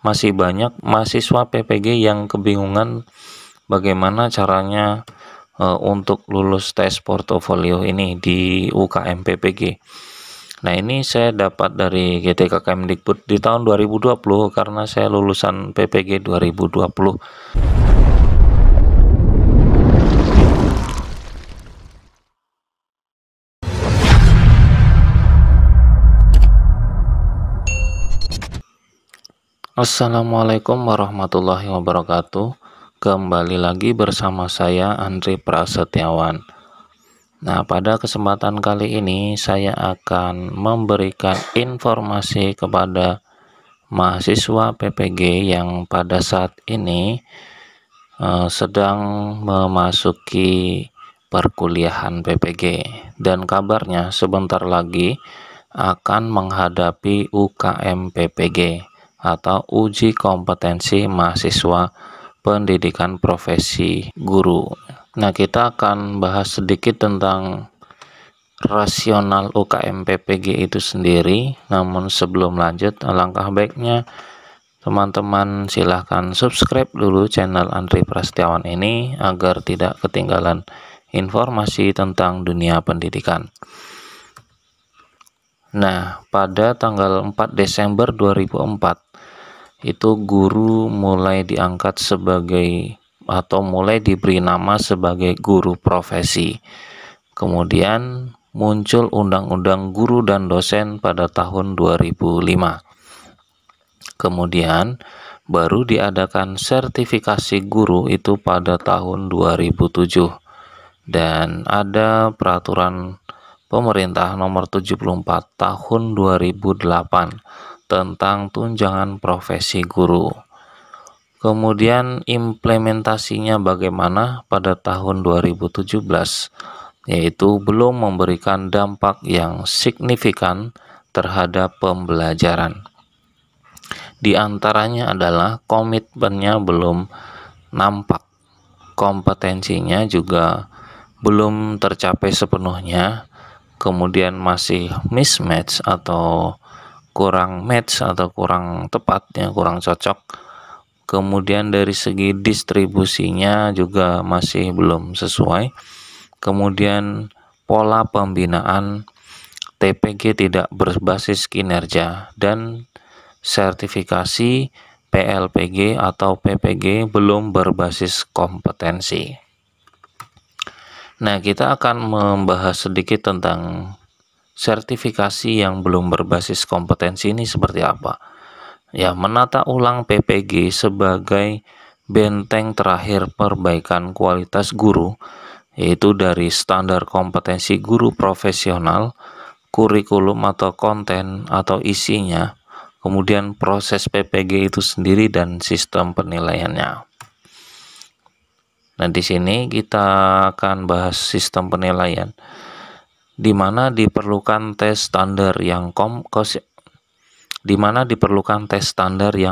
masih banyak mahasiswa PPG yang kebingungan bagaimana caranya untuk lulus tes portofolio ini di UKM PPG. Nah, ini saya dapat dari GTK Kemdikbud di tahun 2020 karena saya lulusan PPG 2020. Assalamualaikum warahmatullahi wabarakatuh. Kembali lagi bersama saya Andri Prasetyawan. Nah, pada kesempatan kali ini saya akan memberikan informasi kepada mahasiswa PPG yang pada saat ini sedang memasuki perkuliahan PPG, dan kabarnya sebentar lagi akan menghadapi UKM PPG atau uji kompetensi mahasiswa pendidikan profesi guru. Nah, kita akan bahas sedikit tentang rasional UKM PPG itu sendiri. Namun sebelum lanjut, alangkah baiknya teman-teman silahkan subscribe dulu channel Andri Prasetyawan ini agar tidak ketinggalan informasi tentang dunia pendidikan. Nah, pada tanggal 4 Desember 2004 itu guru mulai diangkat sebagai atau mulai diberi nama sebagai guru profesi. Kemudian muncul Undang-Undang Guru dan Dosen pada tahun 2005. Kemudian baru diadakan sertifikasi guru itu pada tahun 2007. Dan ada peraturan pemerintah nomor 74 tahun 2008 tentang tunjangan profesi guru. Kemudian implementasinya bagaimana pada tahun 2017, yaitu belum memberikan dampak yang signifikan terhadap pembelajaran. Di antaranya adalah komitmennya belum nampak, kompetensinya juga belum tercapai sepenuhnya, kemudian masih mismatch atau kurang match atau kurang tepat, kurang cocok. Kemudian dari segi distribusinya juga masih belum sesuai. Kemudian pola pembinaan TPG tidak berbasis kinerja, dan sertifikasi PLPG atau PPG belum berbasis kompetensi. Nah, kita akan membahas sedikit tentang sertifikasi yang belum berbasis kompetensi ini seperti apa. Ya, menata ulang PPG sebagai benteng terakhir perbaikan kualitas guru, yaitu dari standar kompetensi guru profesional, kurikulum atau konten atau isinya, kemudian proses PPG itu sendiri dan sistem penilaiannya. Nah, di sini kita akan bahas sistem penilaian, di mana diperlukan tes standar yang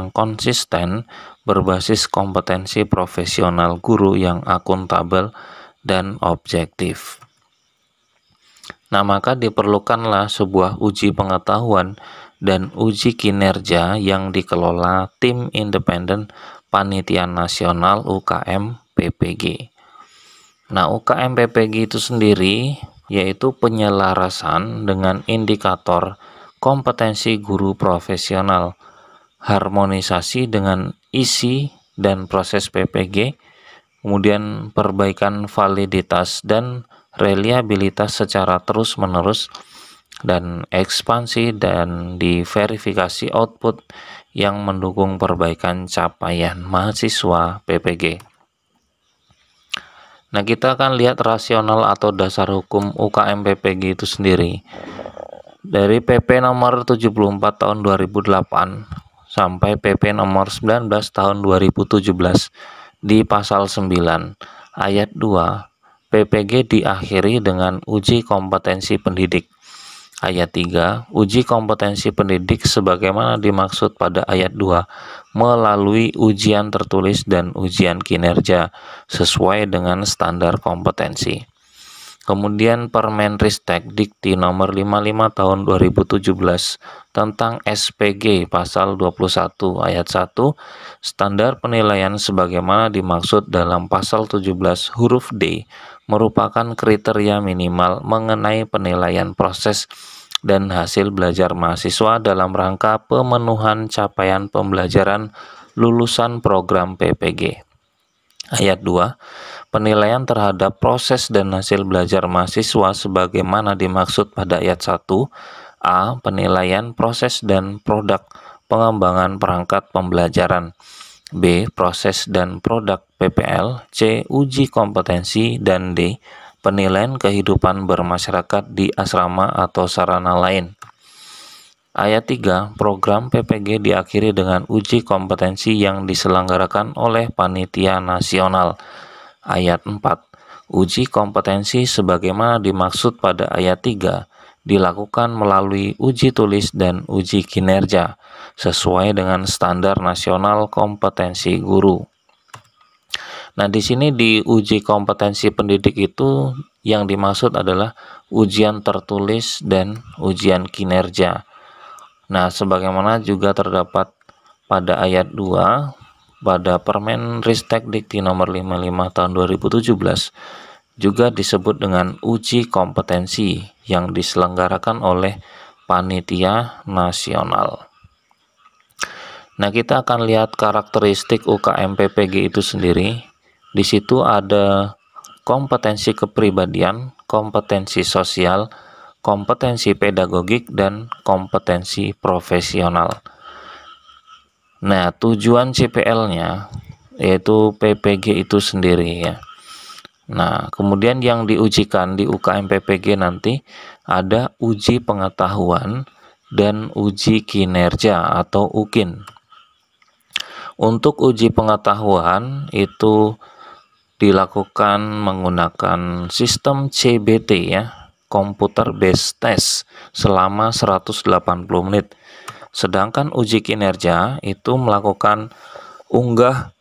konsisten berbasis kompetensi profesional guru yang akuntabel dan objektif. Nah, maka diperlukanlah sebuah uji pengetahuan dan uji kinerja yang dikelola tim independen Panitia Nasional UKM PPG. Nah, UKM PPG itu sendiri yaitu penyelarasan dengan indikator kompetensi guru profesional, harmonisasi dengan isi dan proses PPG, kemudian perbaikan validitas dan reliabilitas secara terus-menerus, dan ekspansi dan diverifikasi output yang mendukung perbaikan capaian mahasiswa PPG. Nah, kita akan lihat rasional atau dasar hukum UKM PPG itu sendiri. Dari PP nomor 74 tahun 2008 sampai PP nomor 19 tahun 2017 di pasal 9 ayat 2, PPG diakhiri dengan uji kompetensi pendidik. Ayat 3, uji kompetensi pendidik sebagaimana dimaksud pada ayat 2 melalui ujian tertulis dan ujian kinerja sesuai dengan standar kompetensi. Kemudian Permenristek Dikti nomor 55 tahun 2017 tentang SPG pasal 21 ayat 1 standar penilaian sebagaimana dimaksud dalam pasal 17 huruf D merupakan kriteria minimal mengenai penilaian proses dan hasil belajar mahasiswa dalam rangka pemenuhan capaian pembelajaran lulusan program PPG. Ayat 2, penilaian terhadap proses dan hasil belajar mahasiswa sebagaimana dimaksud pada ayat 1, A. Penilaian proses dan produk pengembangan perangkat pembelajaran, B. Proses dan produk PPL, C. Uji kompetensi, dan D. Penilaian kehidupan bermasyarakat di asrama atau sarana lain. Ayat 3, program PPG diakhiri dengan uji kompetensi yang diselenggarakan oleh Panitia Nasional. Ayat 4, uji kompetensi sebagaimana dimaksud pada ayat 3 dilakukan melalui uji tulis dan uji kinerja sesuai dengan standar nasional kompetensi guru. Nah, di sini di uji kompetensi pendidik itu yang dimaksud adalah ujian tertulis dan ujian kinerja. Nah, sebagaimana juga terdapat pada ayat 2 pada Permenristek Dikti nomor 55 tahun 2017 juga disebut dengan uji kompetensi yang diselenggarakan oleh Panitia Nasional. Nah, kita akan lihat karakteristik UKM PPG itu sendiri. Di situ ada kompetensi kepribadian, kompetensi sosial, kompetensi pedagogik, dan kompetensi profesional. Nah, tujuan CPL-nya yaitu PPG itu sendiri ya. Nah, kemudian yang diujikan di UKM PPG nanti ada uji pengetahuan dan uji kinerja atau UKIN. Untuk uji pengetahuan itu dilakukan menggunakan sistem CBT ya, Computer Based Test, selama 180 menit. Sedangkan uji kinerja itu melakukan unggah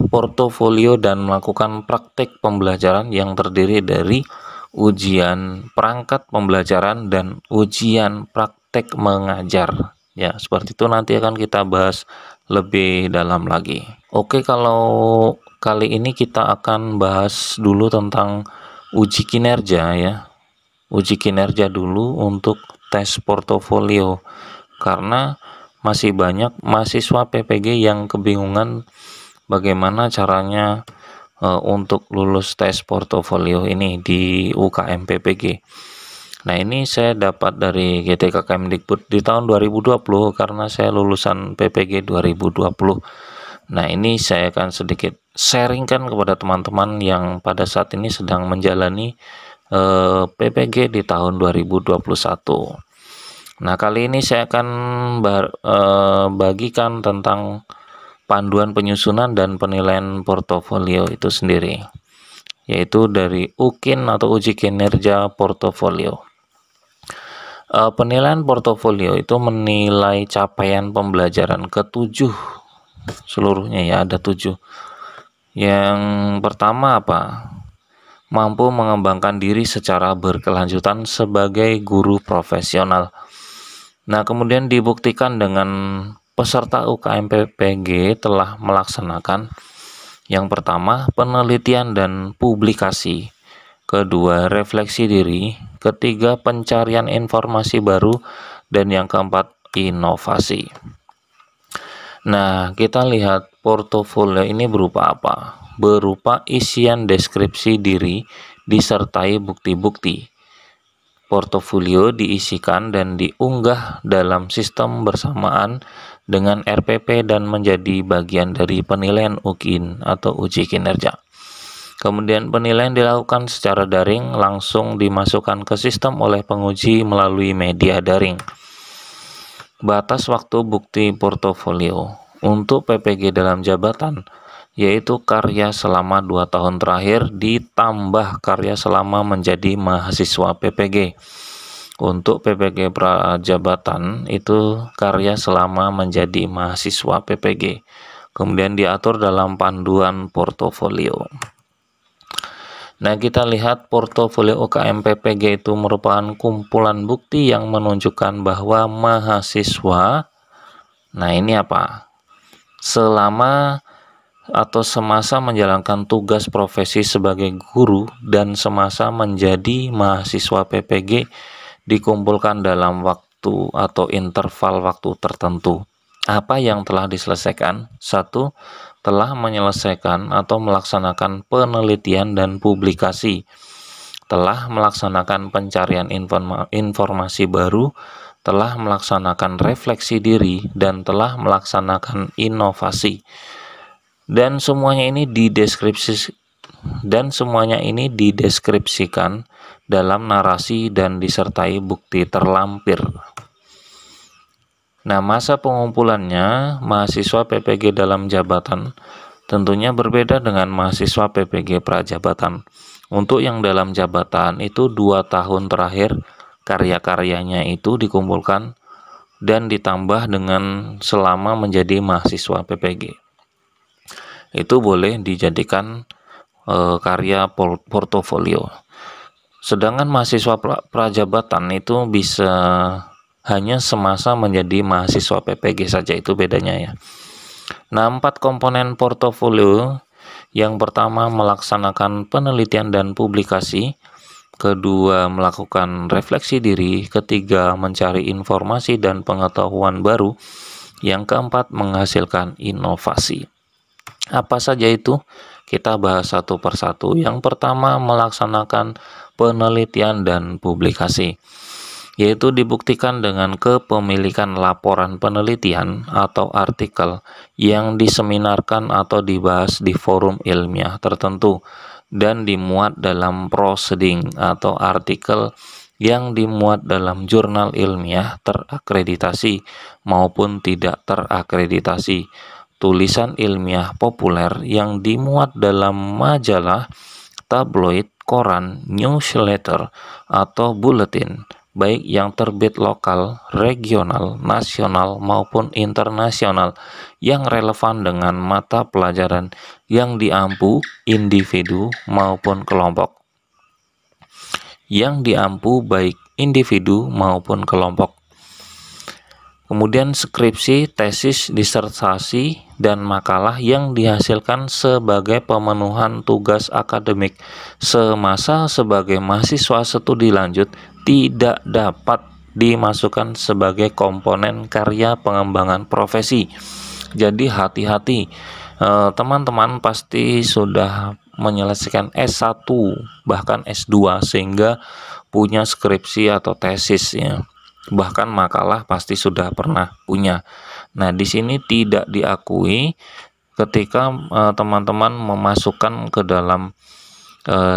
portofolio dan melakukan praktik pembelajaran yang terdiri dari ujian perangkat pembelajaran dan ujian praktek mengajar. Ya, seperti itu nanti akan kita bahas lebih dalam lagi. Oke, kalau kali ini kita akan bahas dulu tentang uji kinerja ya. Uji kinerja dulu untuk tes portofolio, karena masih banyak mahasiswa PPG yang kebingungan bagaimana caranya untuk lulus tes portofolio ini di UKM PPG. Nah, ini saya dapat dari GTK Kemdikbud di tahun 2020 karena saya lulusan PPG 2020. Nah, ini saya akan sedikit sharingkan kepada teman-teman yang pada saat ini sedang menjalani PPG di tahun 2021. Nah, kali ini saya akan bagikan tentang panduan penyusunan dan penilaian portofolio itu sendiri, yaitu dari UKIN atau uji kinerja portofolio. Penilaian portofolio itu menilai capaian pembelajaran ke-7 seluruhnya ya, ada 7. Yang pertama apa? Mampu mengembangkan diri secara berkelanjutan sebagai guru profesional. Nah, kemudian dibuktikan dengan peserta UKM PPG telah melaksanakan yang pertama, penelitian dan publikasi. Kedua, refleksi diri. Ketiga, pencarian informasi baru. Dan yang keempat, inovasi. Nah, kita lihat portofolio ini berupa apa? Berupa isian deskripsi diri disertai bukti-bukti. Portofolio diisikan dan diunggah dalam sistem bersamaan dengan RPP dan menjadi bagian dari penilaian UKIN atau uji kinerja. Kemudian penilaian dilakukan secara daring, langsung dimasukkan ke sistem oleh penguji melalui media daring. Batas waktu bukti portofolio untuk PPG dalam jabatan yaitu karya selama 2 tahun terakhir ditambah karya selama menjadi mahasiswa PPG. Untuk PPG prajabatan itu karya selama menjadi mahasiswa PPG. Kemudian diatur dalam panduan portofolio. Nah, kita lihat portofolio UKM PPG itu merupakan kumpulan bukti yang menunjukkan bahwa mahasiswa, nah ini apa? Selama atau semasa menjalankan tugas profesi sebagai guru dan semasa menjadi mahasiswa PPG dikumpulkan dalam waktu atau interval waktu tertentu. Apa yang telah diselesaikan? 1. Telah menyelesaikan atau melaksanakan penelitian dan publikasi, telah melaksanakan pencarian informasi baru, telah melaksanakan refleksi diri, dan telah melaksanakan inovasi. Dan semuanya ini dideskripsikan dalam narasi dan disertai bukti terlampir. Nah, masa pengumpulannya mahasiswa PPG dalam jabatan tentunya berbeda dengan mahasiswa PPG prajabatan. Untuk yang dalam jabatan itu 2 tahun terakhir karya-karyanya itu dikumpulkan dan ditambah dengan selama menjadi mahasiswa PPG. Itu boleh dijadikan karya portofolio. Sedangkan mahasiswa prajabatan itu bisa hanya semasa menjadi mahasiswa PPG saja, itu bedanya ya. Nah, 4 komponen portofolio. Yang pertama, melaksanakan penelitian dan publikasi. Kedua, melakukan refleksi diri. Ketiga, mencari informasi dan pengetahuan baru. Yang keempat, menghasilkan inovasi. Apa saja itu? Kita bahas satu persatu. Yang pertama, melaksanakan penelitian dan publikasi, yaitu dibuktikan dengan kepemilikan laporan penelitian atau artikel yang diseminarkan atau dibahas di forum ilmiah tertentu dan dimuat dalam proceeding atau artikel yang dimuat dalam jurnal ilmiah terakreditasi maupun tidak terakreditasi, tulisan ilmiah populer yang dimuat dalam majalah, tabloid, koran, newsletter, atau buletin, baik yang terbit lokal, regional, nasional, maupun internasional yang relevan dengan mata pelajaran yang diampu individu maupun kelompok. Yang diampu baik individu maupun kelompok. Kemudian skripsi, tesis, disertasi, dan makalah yang dihasilkan sebagai pemenuhan tugas akademik semasa sebagai mahasiswa studi lanjut tidak dapat dimasukkan sebagai komponen karya pengembangan profesi. Jadi hati-hati, teman-teman pasti sudah menyelesaikan S1 bahkan S2 sehingga punya skripsi atau tesis ya. Bahkan makalah pasti sudah pernah punya. Nah, di sini tidak diakui ketika teman-teman memasukkan ke dalam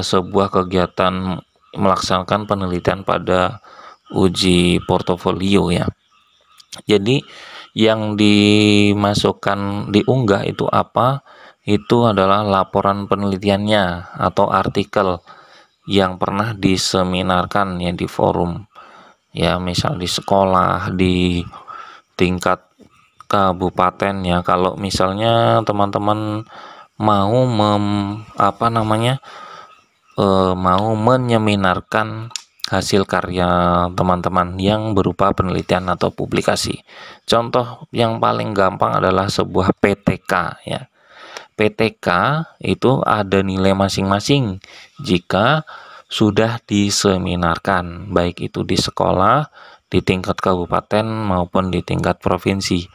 sebuah kegiatan melaksanakan penelitian pada uji portofolio ya. Jadi yang dimasukkan diunggah itu apa? Itu adalah laporan penelitiannya atau artikel yang pernah diseminarkan ya di forum. Ya, misal di sekolah, di tingkat kabupaten ya. Kalau misalnya teman-teman mau mau menyeminarkan hasil karya teman-teman yang berupa penelitian atau publikasi. Contoh yang paling gampang adalah sebuah PTK ya. PTK itu ada nilai masing-masing jika sudah diseminarkan, baik itu di sekolah, di tingkat kabupaten maupun di tingkat provinsi.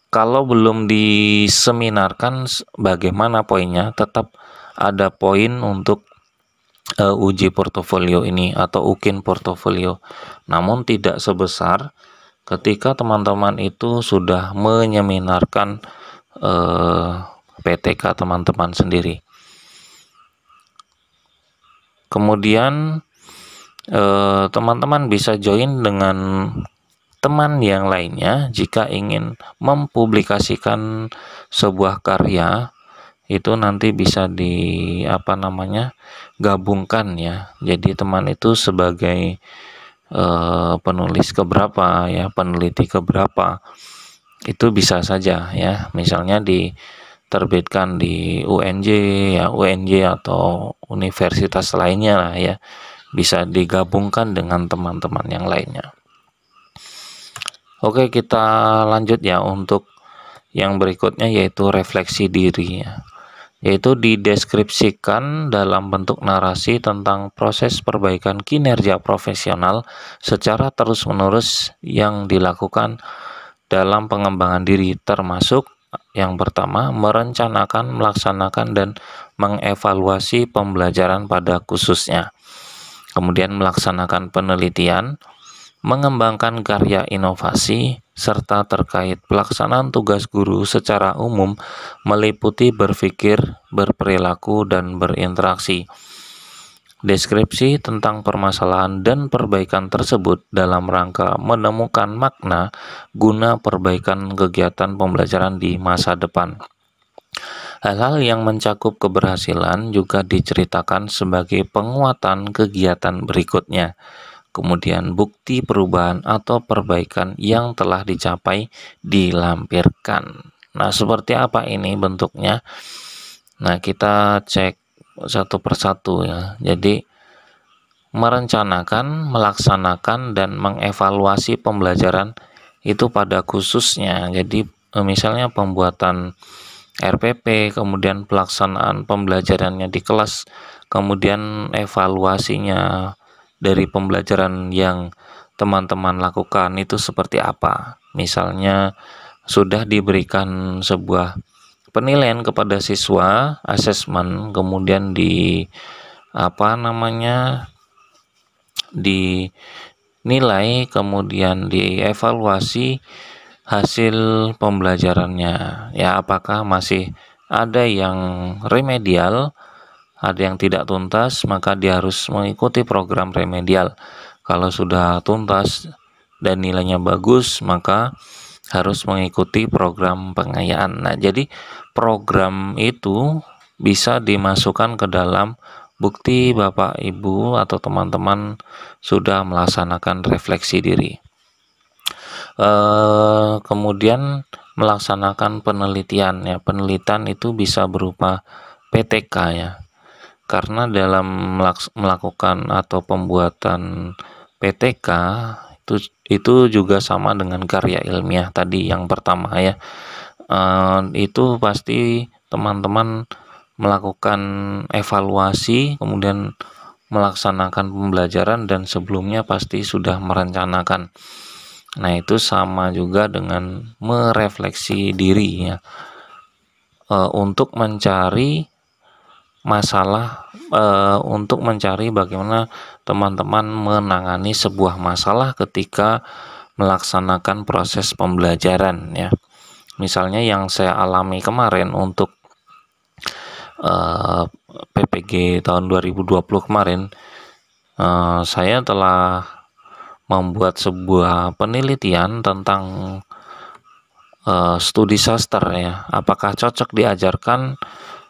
Kalau belum diseminarkan, bagaimana poinnya? Tetap ada poin untuk uji portofolio ini atau UKIN portofolio. Namun tidak sebesar ketika teman-teman itu sudah menyeminarkan PTK teman-teman sendiri. Kemudian teman-teman bisa join dengan teman yang lainnya jika ingin mempublikasikan sebuah karya. Itu nanti bisa gabungkan ya. Jadi teman itu sebagai penulis keberapa ya, peneliti keberapa, itu bisa saja ya. Misalnya di terbitkan di UNJ ya, UNJ atau universitas lainnya lah ya, bisa digabungkan dengan teman-teman yang lainnya. Oke, kita lanjut ya untuk yang berikutnya, yaitu refleksi diri ya, yaitu dideskripsikan dalam bentuk narasi tentang proses perbaikan kinerja profesional secara terus-menerus yang dilakukan dalam pengembangan diri, termasuk yang pertama, merencanakan, melaksanakan, dan mengevaluasi pembelajaran pada khususnya. Kemudian melaksanakan penelitian, mengembangkan karya inovasi, serta terkait pelaksanaan tugas guru secara umum meliputi berpikir, berperilaku, dan berinteraksi. Deskripsi tentang permasalahan dan perbaikan tersebut dalam rangka menemukan makna guna perbaikan kegiatan pembelajaran di masa depan. Hal-hal yang mencakup keberhasilan juga diceritakan sebagai penguatan kegiatan berikutnya. Kemudian bukti perubahan atau perbaikan yang telah dicapai dilampirkan. Nah, seperti apa ini bentuknya? Nah, kita cek satu persatu ya. Jadi merencanakan, melaksanakan, dan mengevaluasi pembelajaran itu pada khususnya. Jadi misalnya pembuatan RPP, kemudian pelaksanaan pembelajarannya di kelas, kemudian evaluasinya dari pembelajaran yang teman-teman lakukan itu seperti apa. Misalnya sudah diberikan sebuah penilaian kepada siswa, asesmen, kemudian dinilai, kemudian dievaluasi hasil pembelajarannya ya, apakah masih ada yang remedial, ada yang tidak tuntas, maka dia harus mengikuti program remedial. Kalau sudah tuntas dan nilainya bagus, maka harus mengikuti program pengayaan. Nah, jadi program itu bisa dimasukkan ke dalam bukti Bapak Ibu atau teman-teman sudah melaksanakan refleksi diri. Kemudian melaksanakan penelitian ya. Penelitian itu bisa berupa PTK ya. Karena dalam melakukan atau pembuatan PTK itu juga sama dengan karya ilmiah tadi yang pertama ya. Itu pasti teman-teman melakukan evaluasi, kemudian melaksanakan pembelajaran, dan sebelumnya pasti sudah merencanakan. Nah, itu sama juga dengan merefleksi diri ya, untuk mencari masalah, untuk mencari bagaimana teman-teman menangani sebuah masalah ketika melaksanakan proses pembelajaran ya. Misalnya yang saya alami kemarin untuk PPG tahun 2020 kemarin, saya telah membuat sebuah penelitian tentang studi sastra ya, apakah cocok diajarkan,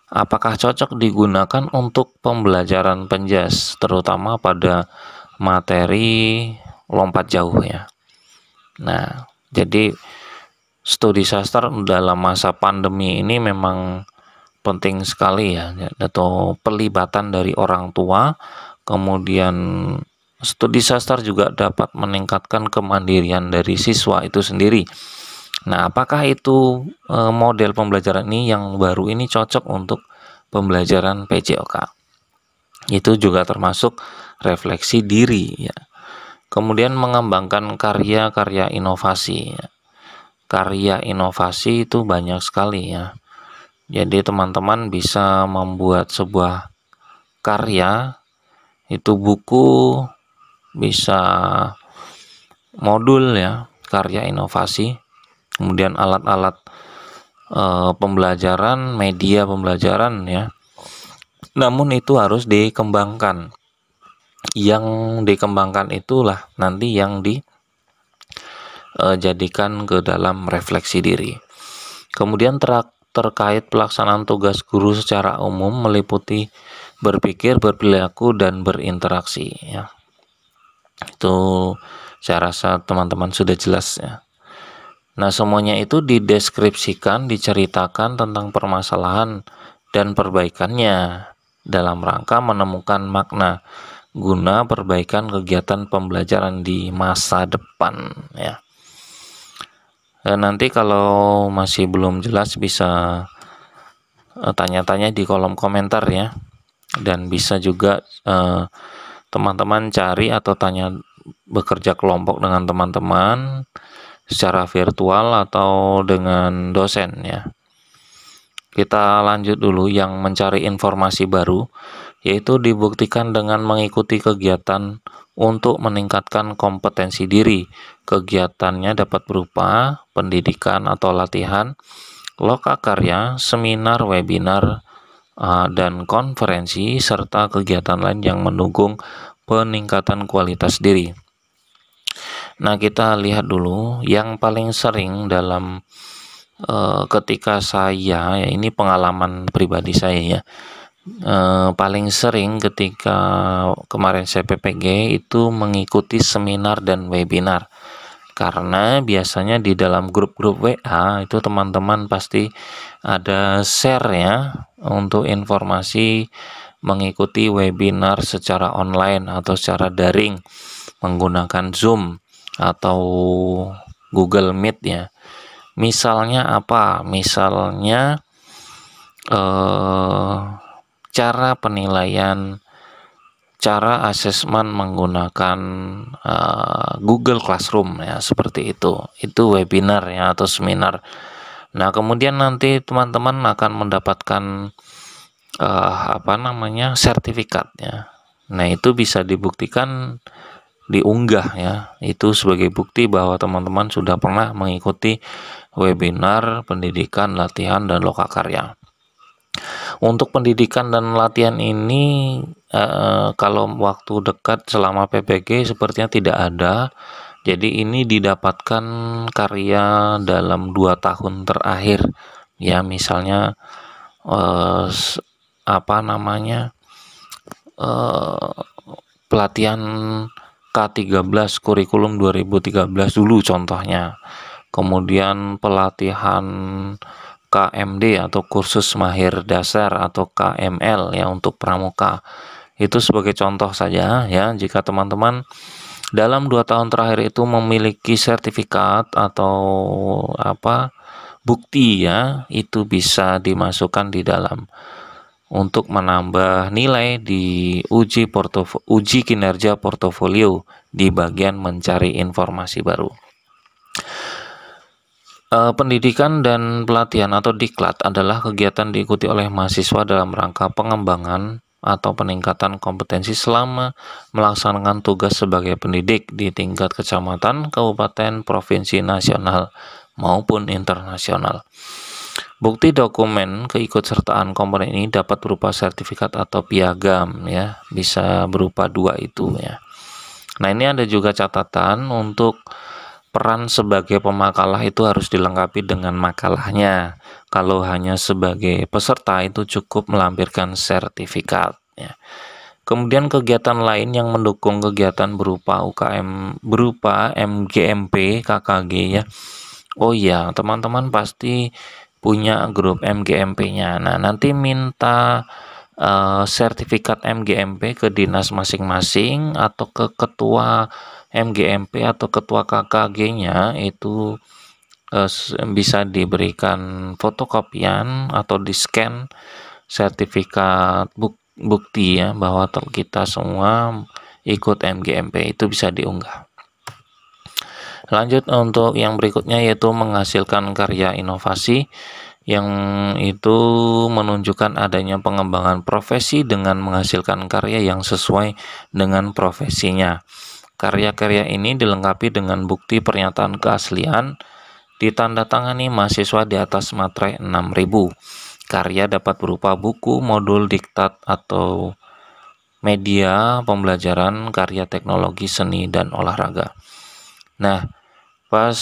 apakah cocok digunakan untuk pembelajaran penjas, terutama pada materi lompat jauh ya. Nah, jadi studi sastra dalam masa pandemi ini memang penting sekali ya, atau pelibatan dari orang tua. Kemudian studi sastra juga dapat meningkatkan kemandirian dari siswa itu sendiri. Nah, apakah itu model pembelajaran ini yang baru ini cocok untuk pembelajaran PJOK? Itu juga termasuk refleksi diri ya. Kemudian mengembangkan karya-karya inovasi ya. Karya inovasi itu banyak sekali ya. Jadi teman-teman bisa membuat sebuah karya, itu buku, bisa modul ya, karya inovasi, kemudian alat-alat pembelajaran, media pembelajaran ya. Namun itu harus dikembangkan. Yang dikembangkan itulah nanti yang dijadikan ke dalam refleksi diri. Kemudian terkait pelaksanaan tugas guru secara umum meliputi berpikir, berperilaku, dan berinteraksi ya. Itu saya rasa teman-teman sudah jelas ya. Nah, semuanya itu dideskripsikan, diceritakan tentang permasalahan dan perbaikannya dalam rangka menemukan makna guna perbaikan kegiatan pembelajaran di masa depan ya. Dan nanti kalau masih belum jelas bisa tanya-tanya di kolom komentar ya. Dan bisa juga teman-teman cari atau tanya bekerja kelompok dengan teman-teman secara virtual atau dengan dosen ya. Kita lanjut dulu yang mencari informasi baru, yaitu dibuktikan dengan mengikuti kegiatan untuk meningkatkan kompetensi diri. Kegiatannya dapat berupa pendidikan atau latihan, lokakarya, seminar, webinar, dan konferensi, serta kegiatan lain yang mendukung peningkatan kualitas diri. Nah, kita lihat dulu yang paling sering dalam ketika saya, ya ini pengalaman pribadi saya ya, paling sering ketika kemarin saya PPG itu mengikuti seminar dan webinar. Karena biasanya di dalam grup-grup WA itu teman-teman pasti ada share ya untuk informasi mengikuti webinar secara online atau secara daring menggunakan Zoom atau Google Meet ya. Misalnya apa? Misalnya cara penilaian, cara asesmen menggunakan Google Classroom ya, seperti itu. Itu webinar ya atau seminar. Nah, kemudian nanti teman-teman akan mendapatkan sertifikat ya. Nah, itu bisa dibuktikan, diunggah ya, itu sebagai bukti bahwa teman-teman sudah pernah mengikuti webinar, pendidikan, latihan, dan lokakarya. Untuk pendidikan dan latihan ini kalau waktu dekat selama PPG sepertinya tidak ada. Jadi ini didapatkan karya dalam 2 tahun terakhir ya, misalnya pelatihan K13 kurikulum 2013 dulu contohnya. Kemudian pelatihan KMD atau kursus mahir dasar atau KML ya untuk pramuka. Itu sebagai contoh saja ya. Jika teman-teman dalam 2 tahun terakhir itu memiliki sertifikat atau bukti ya, itu bisa dimasukkan di dalam untuk menambah nilai di uji kinerja portofolio di bagian mencari informasi baru. Pendidikan dan pelatihan atau diklat adalah kegiatan diikuti oleh mahasiswa dalam rangka pengembangan atau peningkatan kompetensi selama melaksanakan tugas sebagai pendidik di tingkat kecamatan, kabupaten, provinsi, nasional maupun internasional. Bukti dokumen keikutsertaan komponen ini dapat berupa sertifikat atau piagam ya, bisa berupa 2 itu ya. Nah, ini ada juga catatan untuk peran sebagai pemakalah itu harus dilengkapi dengan makalahnya. Kalau hanya sebagai peserta itu cukup melampirkan sertifikat ya. Kemudian kegiatan lain yang mendukung kegiatan berupa UKM, berupa MGMP, KKG ya. Oh iya, teman-teman pasti punya grup MGMP-nya. Nah, nanti minta sertifikat MGMP ke dinas masing-masing atau ke ketua MGMP atau ketua KKG-nya itu bisa diberikan fotokopian atau di-scan sertifikat bukti ya bahwa kita semua ikut MGMP, itu bisa diunggah. Lanjut untuk yang berikutnya yaitu menghasilkan karya inovasi, yang itu menunjukkan adanya pengembangan profesi dengan menghasilkan karya yang sesuai dengan profesinya. Karya-karya ini dilengkapi dengan bukti pernyataan keaslian, ditandatangani mahasiswa di atas materai 6.000. Karya dapat berupa buku, modul, diktat, atau media pembelajaran, karya teknologi, seni, dan olahraga. Nah, pas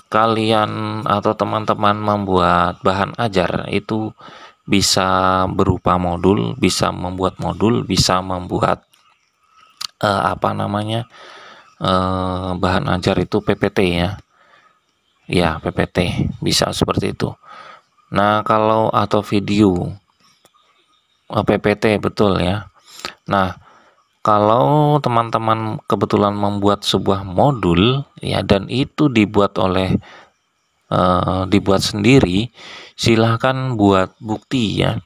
kalian atau teman-teman membuat bahan ajar itu bisa berupa modul, bisa membuat modul, bisa membuat bahan ajar itu PPT ya. ya PPT, bisa seperti itu. Nah, kalau atau video PPT, betul ya. Nah, kalau teman-teman kebetulan membuat sebuah modul ya, dan itu dibuat sendiri, silahkan buat bukti ya.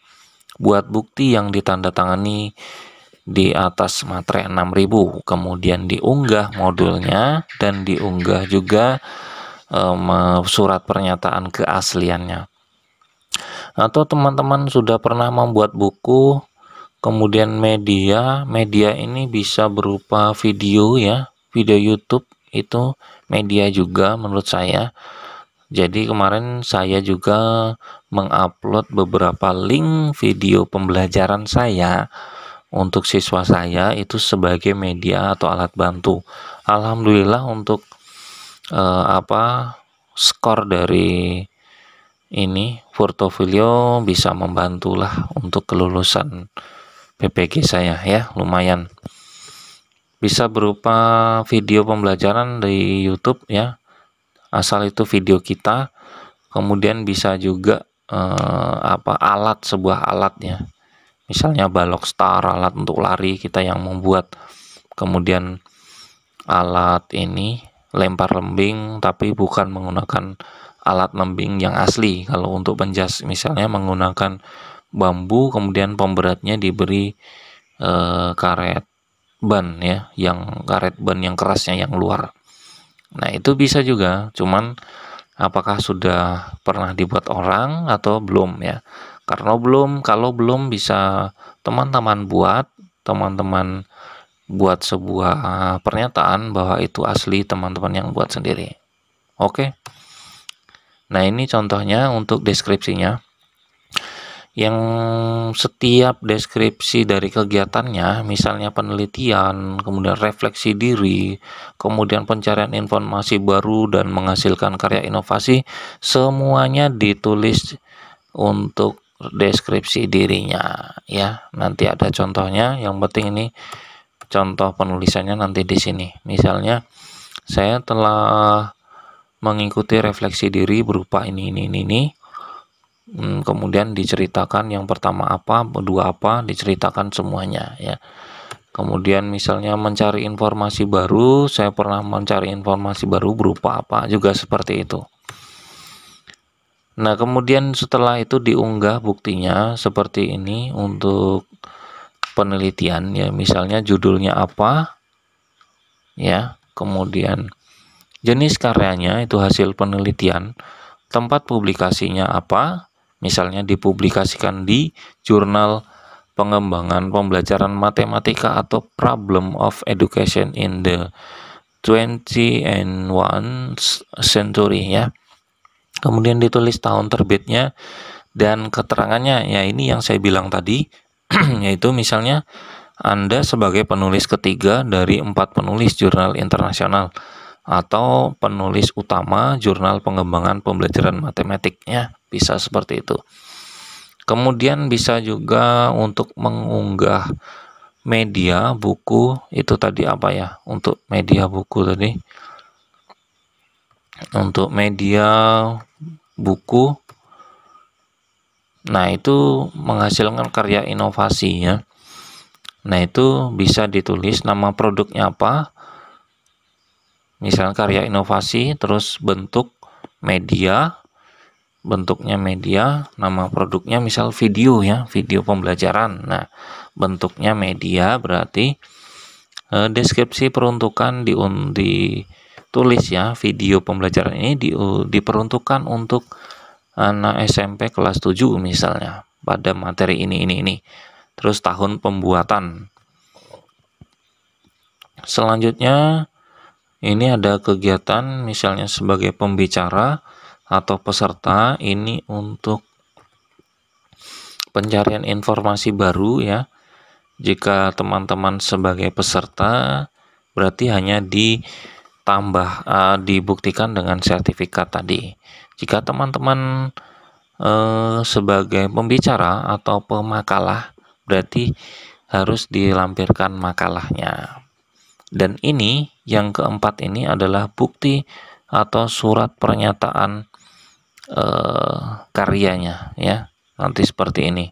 Buat bukti yang ditandatangani di atas materai 6000, kemudian diunggah modulnya dan diunggah juga surat pernyataan keasliannya. Atau teman-teman sudah pernah membuat buku, kemudian media ini bisa berupa video ya, video YouTube itu media juga menurut saya. Jadi kemarin saya juga mengupload beberapa link video pembelajaran saya untuk siswa saya itu sebagai media atau alat bantu. Alhamdulillah untuk skor dari ini portofolio bisa membantulah untuk kelulusan PPG saya ya, lumayan. Bisa berupa video pembelajaran di YouTube ya, asal itu video kita. Kemudian bisa juga sebuah alatnya, misalnya balok star, alat untuk lari kita yang membuat. Kemudian alat ini lempar lembing, tapi bukan menggunakan alat lembing yang asli. Kalau untuk penjas misalnya menggunakan bambu, kemudian pemberatnya diberi karet ban ya, yang karet ban yang kerasnya yang luar. Nah, itu bisa juga, cuman apakah sudah pernah dibuat orang atau belum ya? Kalau belum bisa teman-teman buat sebuah pernyataan bahwa itu asli teman-teman yang buat sendiri. Oke. Nah, ini contohnya untuk deskripsinya. Yang setiap deskripsi dari kegiatannya, misalnya penelitian, kemudian refleksi diri, kemudian pencarian informasi baru dan menghasilkan karya inovasi, semuanya ditulis untuk deskripsi dirinya ya. Nanti ada contohnya, yang penting ini contoh penulisannya nanti di sini. Misalnya saya telah mengikuti refleksi diri berupa ini. Kemudian diceritakan yang pertama apa, kedua apa, diceritakan semuanya ya. Kemudian misalnya mencari informasi baru, saya pernah mencari informasi baru berupa apa, juga seperti itu. Nah, kemudian setelah itu diunggah buktinya seperti ini untuk penelitian ya, misalnya judulnya apa ya, kemudian jenis karyanya itu hasil penelitian, tempat publikasinya apa, misalnya dipublikasikan di jurnal pengembangan pembelajaran matematika atau problem of education in the 21st century ya. Kemudian ditulis tahun terbitnya dan keterangannya ya, ini yang saya bilang tadi yaitu misalnya Anda sebagai penulis ketiga dari 4 penulis jurnal internasional atau penulis utama jurnal pengembangan pembelajaran matematiknya, bisa seperti itu. Kemudian bisa juga untuk mengunggah media buku, itu tadi apa ya, untuk media buku tadi, untuk media buku, nah itu menghasilkan karya inovasi ya. Nah, itu bisa ditulis nama produknya apa, misalnya karya inovasi, terus bentuknya media, nama produknya misal video ya, video pembelajaran. Nah, bentuknya media berarti deskripsi peruntukan ditulis ya, video pembelajaran ini diperuntukkan untuk anak SMP kelas 7 misalnya pada materi ini. Terus tahun pembuatan. Selanjutnya ini ada kegiatan misalnya sebagai pembicara atau peserta, ini untuk pencarian informasi baru ya. Jika teman-teman sebagai peserta berarti hanya dibuktikan dengan sertifikat tadi. Jika teman-teman sebagai pembicara atau pemakalah berarti harus dilampirkan makalahnya. Dan ini yang keempat ini adalah bukti atau surat pernyataan karyanya ya. Nanti seperti ini.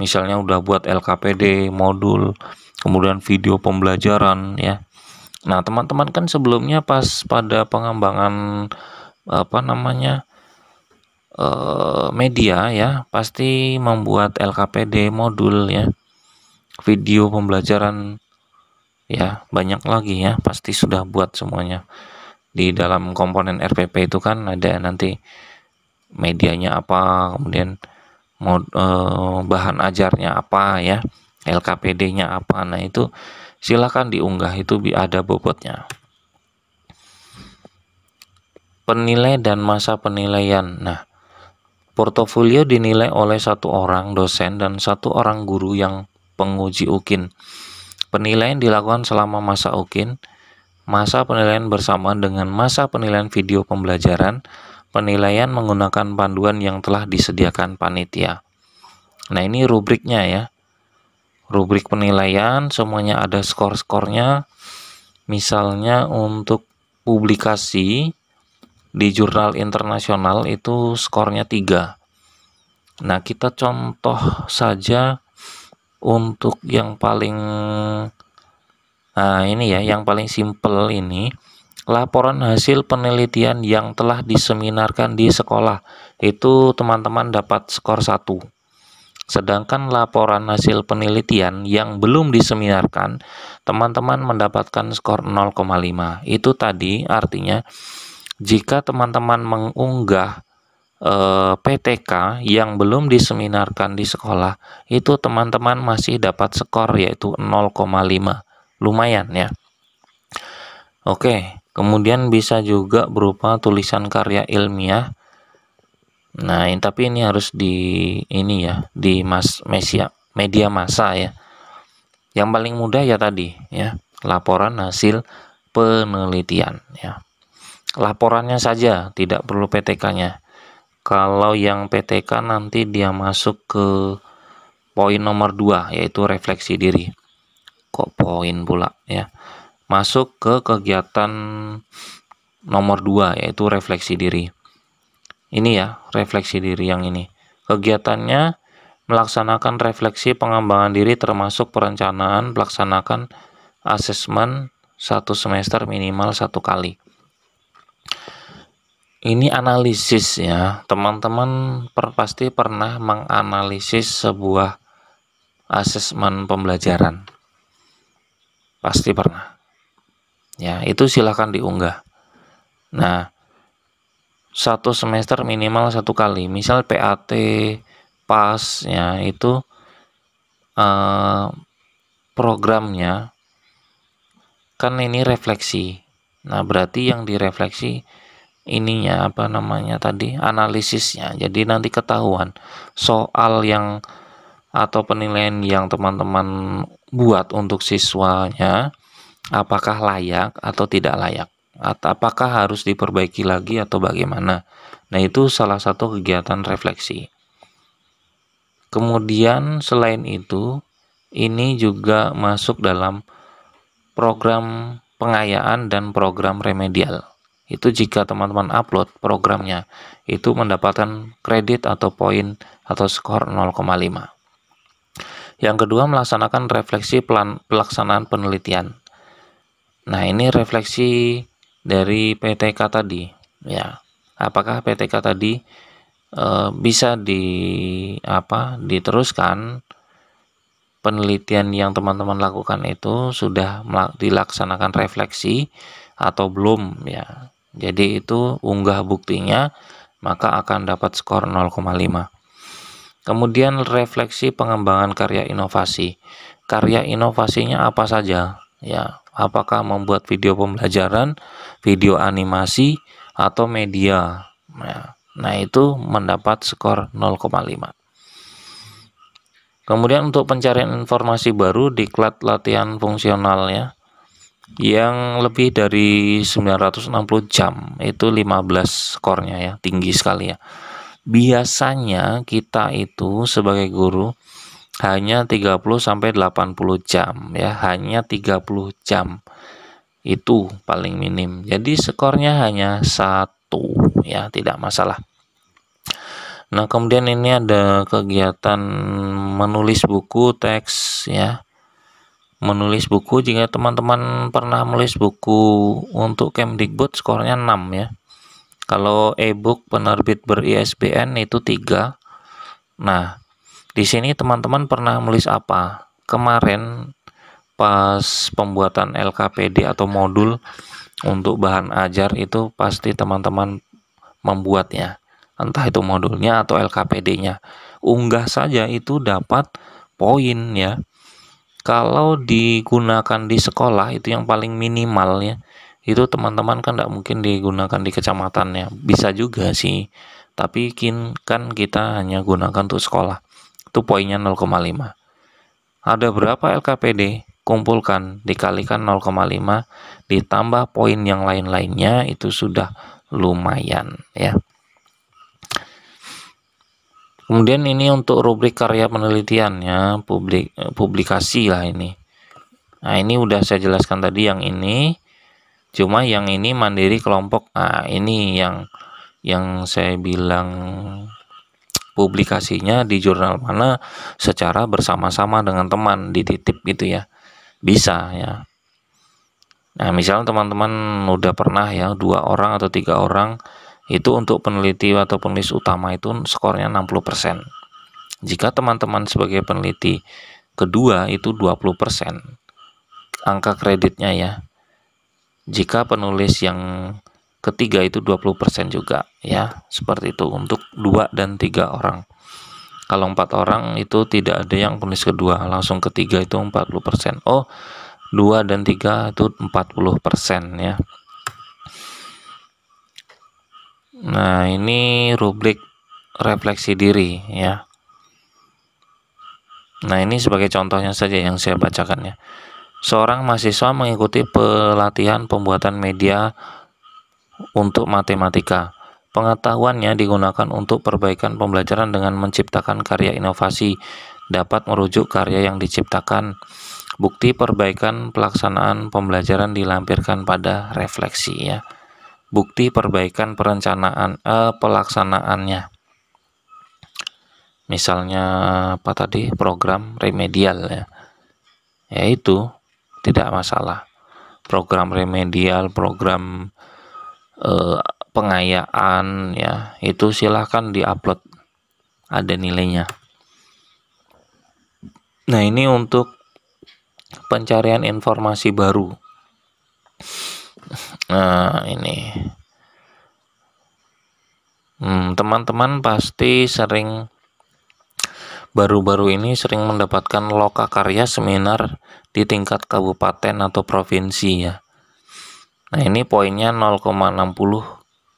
Misalnya udah buat LKPD, modul, kemudian video pembelajaran ya. Nah, teman-teman kan sebelumnya pas pada pengembangan media ya, pasti membuat LKPD, modul ya, video pembelajaran ya, banyak lagi ya, pasti sudah buat semuanya. Di dalam komponen RPP itu kan ada nanti medianya apa, kemudian bahan ajarnya apa ya, LKPD-nya apa. Nah, itu silakan diunggah, itu ada bobotnya. Penilai dan masa penilaian. Nah, portofolio dinilai oleh satu orang dosen dan satu orang guru yang penguji UKIN. Penilaian dilakukan selama masa UKIN. Masa penilaian bersamaan dengan masa penilaian video pembelajaran. Penilaian menggunakan panduan yang telah disediakan panitia. Nah, ini rubriknya ya. Rubrik penilaian semuanya ada skor-skornya. Misalnya untuk publikasi di jurnal internasional itu skornya 3. Nah, kita contoh saja untuk yang paling ini ya, yang paling simpel ini, laporan hasil penelitian yang telah diseminarkan di sekolah. Itu teman-teman dapat skor 1. Sedangkan laporan hasil penelitian yang belum diseminarkan, teman-teman mendapatkan skor 0,5. Itu tadi artinya jika teman-teman mengunggah PTK yang belum diseminarkan di sekolah, itu teman-teman masih dapat skor yaitu 0,5. Lumayan ya. Oke, kemudian bisa juga berupa tulisan karya ilmiah. Nah, tapi ini harus di media massa ya. Yang paling mudah ya tadi ya, laporan hasil penelitian ya. Laporannya saja, tidak perlu PTK-nya. Kalau yang PTK nanti dia masuk ke poin nomor 2, yaitu refleksi diri. Kok poin pula ya? Masuk ke kegiatan nomor 2, yaitu refleksi diri. Ini ya, refleksi diri yang ini. Kegiatannya melaksanakan refleksi pengembangan diri termasuk perencanaan, pelaksanakan asesmen 1 semester minimal 1 kali. Ini analisis ya, teman-teman pasti pernah menganalisis sebuah asesmen pembelajaran. Pasti pernah. Ya, itu silakan diunggah. Nah, 1 semester minimal 1 kali. Misal PAT, PAS ya, itu programnya kan ini refleksi. Nah, berarti yang direfleksi ininya analisisnya. Jadi nanti ketahuan soal yang atau penilaian yang teman-teman buat untuk siswanya apakah layak atau tidak layak, atau apakah harus diperbaiki lagi atau bagaimana. Nah, itu salah satu kegiatan refleksi. Kemudian selain itu, ini juga masuk dalam program pengayaan dan program remedial. Itu jika teman-teman upload programnya, itu mendapatkan kredit atau poin atau skor 0,5. Yang kedua, melaksanakan refleksi pelaksanaan penelitian. Nah, ini refleksi dari PTK tadi ya. Apakah PTK tadi bisa diteruskan, penelitian yang teman-teman lakukan itu sudah dilaksanakan refleksi atau belum ya. Jadi itu unggah buktinya, maka akan dapat skor 0,5. Kemudian refleksi pengembangan karya inovasi. Karya inovasinya apa saja ya? Apakah membuat video pembelajaran, video animasi, atau media. Nah, itu mendapat skor 0,5. Kemudian untuk pencarian informasi baru, diklat latihan fungsional ya, yang lebih dari 960 jam, itu 15 skornya ya, tinggi sekali ya. Biasanya kita itu sebagai guru hanya 30-80 jam ya, hanya 30 jam. itu paling minim. Jadi skornya hanya 1 ya, tidak masalah. Nah, kemudian ini ada kegiatan menulis buku teks ya. Menulis buku, jika teman-teman pernah menulis buku untuk Kemdikbud skornya 6 ya. Kalau e-book penerbit ber-ISBN itu 3. Nah, di sini teman-teman pernah menulis apa? Kemarin pas pembuatan LKPD atau modul untuk bahan ajar itu pasti teman-teman membuatnya, entah itu modulnya atau LKPD-nya. Unggah saja itu dapat poin ya. Kalau digunakan di sekolah itu yang paling minimal ya, itu teman-teman kan tidak mungkin digunakan di kecamatannya. Bisa juga sih, tapi kan kita hanya gunakan untuk sekolah. Itu poinnya 0,5. Ada berapa LKPD? Kumpulkan, dikalikan 0,5, ditambah poin yang lain-lainnya, itu sudah lumayan ya. Kemudian ini untuk rubrik karya penelitiannya, publikasi lah ini. Nah, ini udah saya jelaskan tadi yang ini. Cuma yang ini mandiri kelompok. Nah, ini yang saya bilang publikasinya di jurnal mana secara bersama-sama dengan teman, dititip gitu ya. Bisa ya. Nah, misalnya teman-teman udah pernah ya 2 orang atau 3 orang itu untuk peneliti atau penulis utama itu skornya 60%. Jika teman-teman sebagai peneliti kedua itu 20% angka kreditnya ya. Jika penulis yang ketiga itu 20% juga ya, seperti itu untuk 2 dan 3 orang. Kalau 4 orang itu tidak ada yang penulis kedua, langsung ketiga itu 40%. Oh, 2 dan 3 itu 40% ya. Nah, ini rubrik refleksi diri ya. Nah, ini sebagai contohnya saja yang saya bacakan ya. Seorang mahasiswa mengikuti pelatihan pembuatan media untuk matematika. Pengetahuannya digunakan untuk perbaikan pembelajaran dengan menciptakan karya inovasi, dapat merujuk karya yang diciptakan. Bukti perbaikan pelaksanaan pembelajaran dilampirkan pada refleksi ya. Bukti perbaikan pelaksanaannya. Misalnya apa tadi? Program remedial ya. Yaitu tidak masalah. Program remedial, program pengayaan ya, itu silahkan diupload, ada nilainya. Nah, ini untuk pencarian informasi baru. Nah, ini teman-teman pasti baru-baru ini sering mendapatkan lokakarya seminar di tingkat kabupaten atau provinsi ya. Nah, ini poinnya 0,60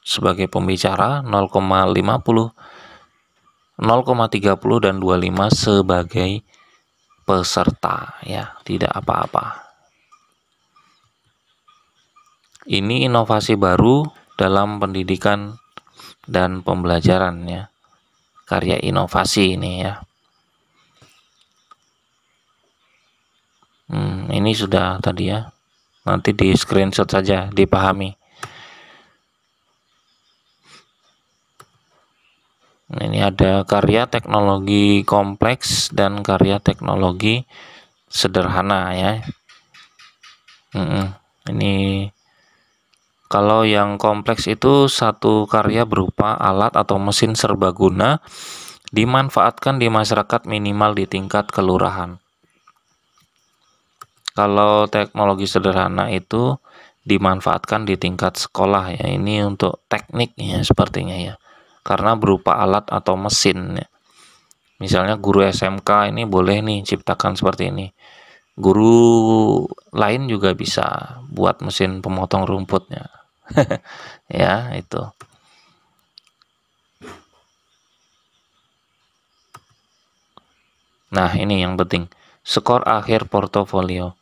sebagai pembicara, 0,50, 0,30 dan 25 sebagai peserta ya, tidak apa-apa. Ini inovasi baru dalam pendidikan dan pembelajaran ya. Karya inovasi ini ya. Ini sudah tadi ya. Nanti di screenshot saja, dipahami. Ini ada karya teknologi kompleks dan karya teknologi sederhana ya. Ini kalau yang kompleks itu satu karya berupa alat atau mesin serbaguna dimanfaatkan di masyarakat minimal di tingkat kelurahan. Kalau teknologi sederhana itu dimanfaatkan di tingkat sekolah ya. Ini untuk teknik ya sepertinya ya. Karena berupa alat atau mesin ya. Misalnya guru SMK ini boleh nih ciptakan seperti ini. Guru lain juga bisa buat mesin pemotong rumputnya. Ya, itu. Nah, ini yang penting. Skor akhir portofolio.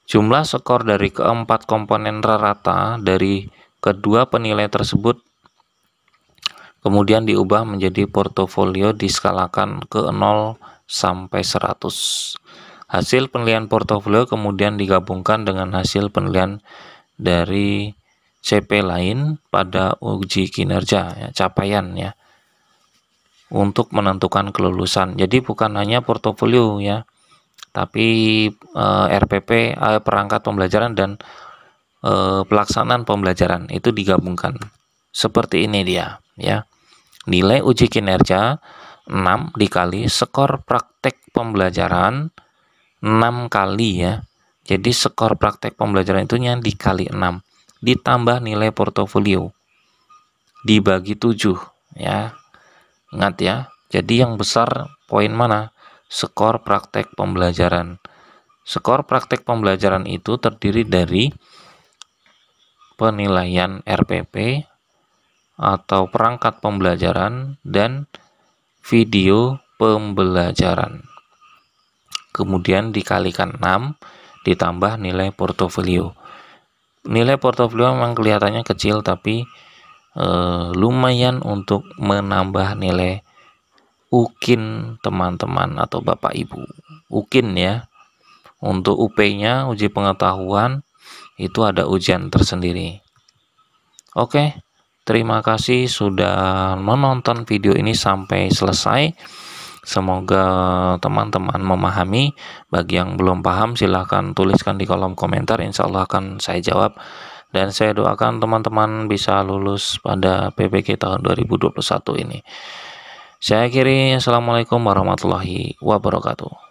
Jumlah skor dari keempat komponen rata dari kedua penilai tersebut kemudian diubah menjadi portofolio diskalakan ke 0 sampai 100. Hasil penilaian portofolio kemudian digabungkan dengan hasil penilaian dari CP lain pada uji kinerja ya, capaian ya, untuk menentukan kelulusan. Jadi bukan hanya portofolio ya, tapi RPP, perangkat pembelajaran dan pelaksanaan pembelajaran itu digabungkan. Seperti ini dia ya. Nilai uji kinerja 6 dikali skor praktek pembelajaran 6 kali ya. Jadi skor praktek pembelajaran itu dikali 6 ditambah nilai portofolio dibagi 7 ya. Ingat ya. Jadi yang besar poin mana? Skor praktek pembelajaran. Skor praktek pembelajaran itu terdiri dari penilaian RPP atau perangkat pembelajaran dan video pembelajaran. Kemudian dikalikan 6 ditambah nilai portofolio. Nilai portofolio memang kelihatannya kecil, tapi lumayan untuk menambah nilai UKIN teman-teman atau Bapak Ibu. UKIN ya. Untuk UP-nya, uji pengetahuan, itu ada ujian tersendiri. Oke, terima kasih sudah menonton video ini sampai selesai. Semoga teman-teman memahami. Bagi yang belum paham silahkan tuliskan di kolom komentar, insya Allah akan saya jawab. Dan saya doakan teman-teman bisa lulus pada PPK tahun 2021 ini. Saya akhiri, Assalamualaikum warahmatullahi wabarakatuh.